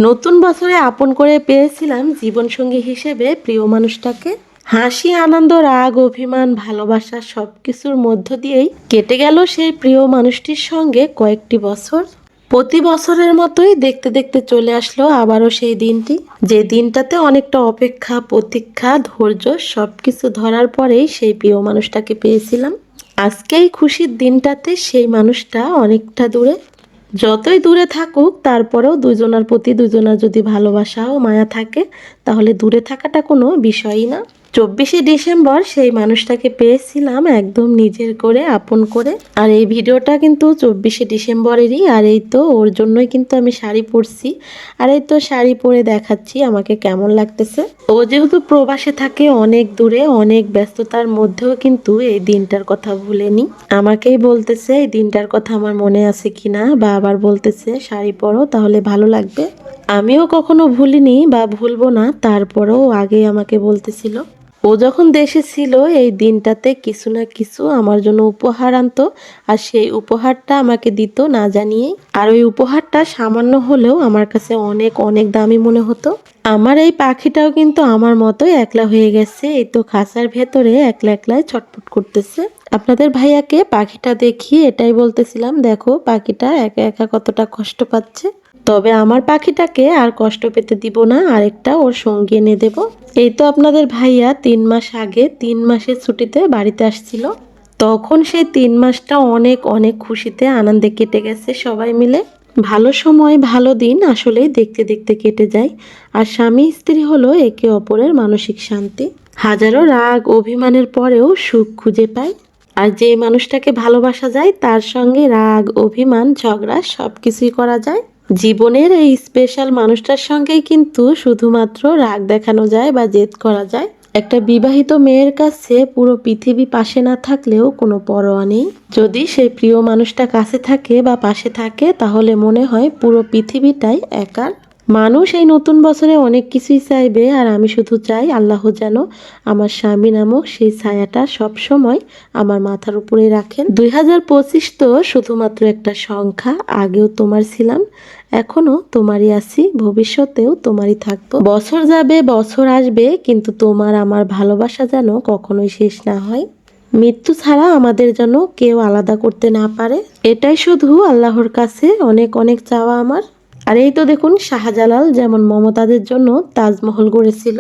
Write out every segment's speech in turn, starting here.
নতুন বছরে আপন করে পেয়েছিলাম জীবনসঙ্গী হিসেবে প্রিয় মানুষটাকে। হাসি, আনন্দ, রাগ, অভিমান, ভালোবাসা সবকিছুর মধ্য দিয়েই কেটে গেল সেই প্রিয় মানুষটির সঙ্গে কয়েকটি বছর। প্রতি বছরের মতোই দেখতে দেখতে চলে আসলো আবারও সেই দিনটি, যে দিনটাতে অনেকটা অপেক্ষা, প্রতীক্ষা, ধৈর্য সবকিছু ধরার পরেই সেই প্রিয় মানুষটাকে পেয়েছিলাম। আজকে এই খুশির দিনটাতে সেই মানুষটা অনেকটা দূরে। যতই দূরে থাকুক তারপরেও দুজনার প্রতি দুজনার যদি ভালোবাসা ও মায়া থাকে তাহলে দূরে থাকাটা কোনো বিষয়ই না। 24শে ডিসেম্বর সেই মানুষটাকে পেয়েছিলাম একদম নিজের করে, আপন করে। আর এই ভিডিওটা কিন্তু 24শে ডিসেম্বরেরই। আর এই তো ওর জন্যই কিন্তু আমি শাড়ি পরছি। আর এই তো শাড়ি পরে দেখাচ্ছি আমাকে কেমন লাগতেছে। ও যেহেতু প্রবাসে থাকে, অনেক দূরে, অনেক ব্যস্ততার মধ্যেও কিন্তু এই দিনটার কথা ভুলেনি। আমাকেই বলতেছে এই দিনটার কথা আমার মনে আছে কিনা, বা আবার বলতেছে শাড়ি পরো তাহলে ভালো লাগবে। আমিও কখনো ভুলিনি বা ভুলবো না, তারপরেও আগে আমাকে বলতেছিল। ও যখন দেশে ছিল এই দিনটাতে কিছু না কিছু আমার জন্য উপহার আনতো, আর সেই উপহারটা আমাকে দিত না জানিয়েই। আর ওই উপহারটা সামান্য হলেও আমার কাছে অনেক অনেক দামি মনে হতো। আমার এই পাখিটাও কিন্তু আমার মতোই একলা হয়ে গেছে, এই তো খাঁচার ভেতরে একলা একলাই ছটফট করতেছে। আপনাদের ভাইয়াকে পাখিটা দেখিয়ে এটাই বলতেছিলাম, দেখো পাখিটা একা একা কতটা কষ্ট পাচ্ছে। তবে আমার পাখিটাকে আর কষ্ট পেতে দিব না, আরেকটা ওর সঙ্গে এনে দেব। এই তো আপনাদের ভাইয়া 3 মাস আগে 3 মাসের ছুটিতে বাড়িতে আসছিল। তখন সেই 3 মাসটা অনেক অনেক খুশিতে আনন্দে কেটে গেছে সবাই মিলে। ভালো সময়, ভালো দিন আসলেই দেখতে দেখতে কেটে যায়। আর স্বামী স্ত্রী হলো একে অপরের মানসিক শান্তি। হাজারো রাগ অভিমানের পরেও সুখ খুঁজে পায়। আর যে মানুষটাকে ভালোবাসা যায় তার সঙ্গে রাগ, অভিমান, ঝগড়া সবকিছুই করা যায়। জীবনের এই স্পেশাল মানুষটার সঙ্গেই কিন্তু শুধুমাত্র রাগ দেখানো যায় বা জেদ করা যায়। একটা বিবাহিত মেয়ের কাছে পুরো পৃথিবী পাশে না থাকলেও কোনো পরোয়া নেই। যদি সেই প্রিয় মানুষটা কাছে থাকে বা পাশে থাকে তাহলে মনে হয় পুরো পৃথিবীটাই একার। মানুষ এই নতুন বছরে অনেক কিছুই চাইবে, আর আমি শুধু চাই আল্লাহ যেন আমার স্বামী নামক সেই ছায়াটা সব সময় আমার মাথার উপরে রাখেন। 2025 তো শুধুমাত্র একটা সংখ্যা। আগেও তোমার ছিলাম, এখনো তোমারই আছি, ভবিষ্যতেও তোমারই থাকবো। বছর যাবে, বছর আসবে, কিন্তু তোমার আমার ভালোবাসা যেন কখনোই শেষ না হয়। মৃত্যু ছাড়া আমাদের যেন কেউ আলাদা করতে না পারে, এটাই শুধু আল্লাহর কাছে অনেক অনেক চাওয়া আমার। আর এই তো দেখুন, শাহজালাল যেমন মমতাজের জন্য তাজমহল গড়েছিল,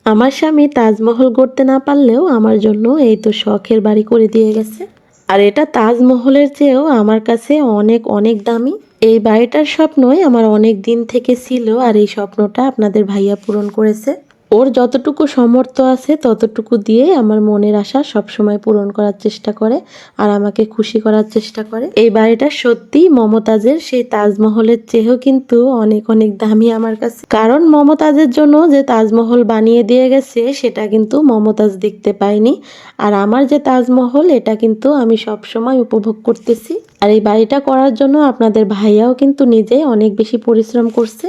আমার স্বামী তাজমহল গড়তে না পারলেও আমার জন্য এই তো শখের বাড়ি করে দিয়ে গেছে। আর এটা তাজমহলের চেয়েও আমার কাছে অনেক অনেক দামি। এই বাড়িটার স্বপ্নই আমার অনেক দিন থেকে ছিল, আর এই স্বপ্নটা আপনাদের ভাইয়া পূরণ করেছে। ওর যতটুকু সামর্থ্য আছে ততটুকু দিয়ে আমার মনের আশা সবসময় পূরণ করার চেষ্টা করে, আর আমাকে খুশি করার চেষ্টা করে। এই বাড়িটা সত্যি মমতাজের সেই তাজমহলের চেয়েও কিন্তু অনেক অনেক দামি আমার কাছে। কারণ মমতাজের জন্য যে তাজমহল বানিয়ে দিয়ে গেছে সেটা কিন্তু মমতাজ দেখতে পাইনি, আর আমার যে তাজমহল এটা কিন্তু আমি সবসময় উপভোগ করতেছি। আর এই বাড়িটা করার জন্য আপনাদের ভাইয়াও কিন্তু নিজে অনেক বেশি পরিশ্রম করছে।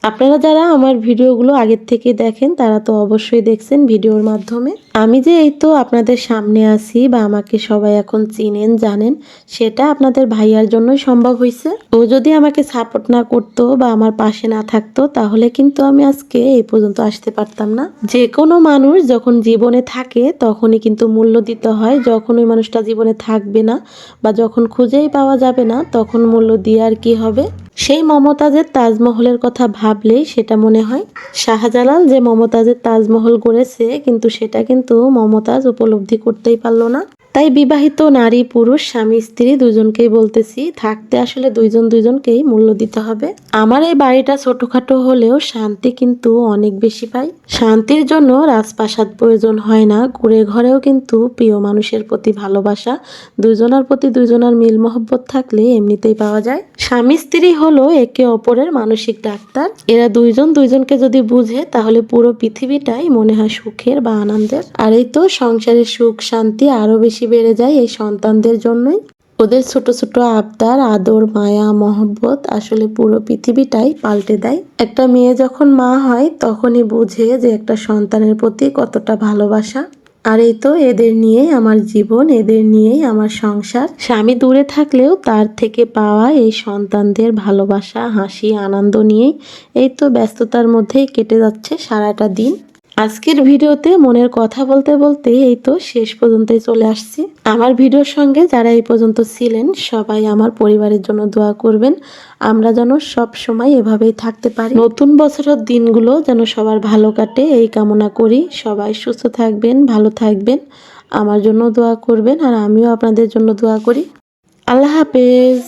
আপনারা যারা আমার ভিডিওগুলো আগের থেকে দেখেন তারা তো অবশ্যই দেখছেন ভিডিওর মাধ্যমে। আমি যে এই তো আপনাদের সামনে আছি বা আমাকে সবাই এখন চিনেন, জানেন, সেটা আপনাদের ভাইয়ার জন্যই সম্ভব হয়েছে। ও যদি আমাকে সাপোর্ট না করতো বা আমার পাশে না থাকতো তাহলে কিন্তু আমি আজকে এই পর্যন্ত আসতে পারতাম না। যে কোনো মানুষ যখন জীবনে থাকে তখনই কিন্তু মূল্য দিতে হয়, যখন ওই মানুষটা জীবনে থাকবে না বা যখন খুঁজেই পাওয়া যাবে না তখন মূল্য দিয়ে আর কি হবে। সেই মমতাজের তাজমহলের কথা ভাবলেই সেটা মনে হয়। শাহজালাল যে মমতাজের তাজমহল গড়েছে কিন্তু সেটা কিন্তু মমতাজ উপলব্ধি করতেই পারলো না। তাই বিবাহিত নারী পুরুষ স্বামী স্ত্রী দুজনকেই বলতেছি, থাকতে আসলে দুইজন দুইজনকেই মূল্য দিতে হবে। আমার এই বাড়িটা ছোটখাটো হলেও শান্তি কিন্তু অনেক বেশি পাই। শান্তির জন্য রাজপ্রাসাদ প্রয়োজন হয় না, কুঁড়ে ঘরেও কিন্তু প্রিয় মানুষের প্রতি ভালোবাসা, দুজনার প্রতি দুজনার মিল মহব্বত থাকলে এমনিতেই পাওয়া যায়। স্বামী স্ত্রী হলো একে অপরের মানসিক ডাক্তার। এরা দুইজন দুইজনকে যদি বুঝে তাহলে পুরো পৃথিবীটাই মনে হয় সুখের বা আনন্দের। আর এই তো সংসারের সুখ শান্তি আরো বেশি বেড়ে যায় এই সন্তানদের জন্যই। ওদের ছোট ছোট আবদার, আদর, মায়া, মহব্বত আসলে পুরো পৃথিবীটাই পাল্টে দেয়। একটা মেয়ে যখন মা হয় তখনই বুঝে যে একটা সন্তানের প্রতি কতটা ভালোবাসা। আর এই তো এদের নিয়েই আমার জীবন, এদের নিয়েই আমার সংসার। স্বামী দূরে থাকলেও তার থেকে পাওয়া এই সন্তানদের ভালোবাসা, হাসি, আনন্দ নিয়েই এই তো ব্যস্ততার মধ্যেই কেটে যাচ্ছে সারাটা দিন। আজকের ভিডিওতে মনের কথা বলতে বলতে এই তো শেষ পর্যন্তই চলে আসছি। আমার ভিডিওর সঙ্গে যারা এই পর্যন্ত ছিলেন সবাই আমার পরিবারের জন্য দোয়া করবেন। আমরা যেন সব সময় এভাবেই থাকতে পারি। নতুন বছরের দিনগুলো যেন সবার ভালো কাটে এই কামনা করি। সবাই সুস্থ থাকবেন, ভালো থাকবেন, আমার জন্য দোয়া করবেন আর আমিও আপনাদের জন্য দোয়া করি। আল্লাহ হাফেজ।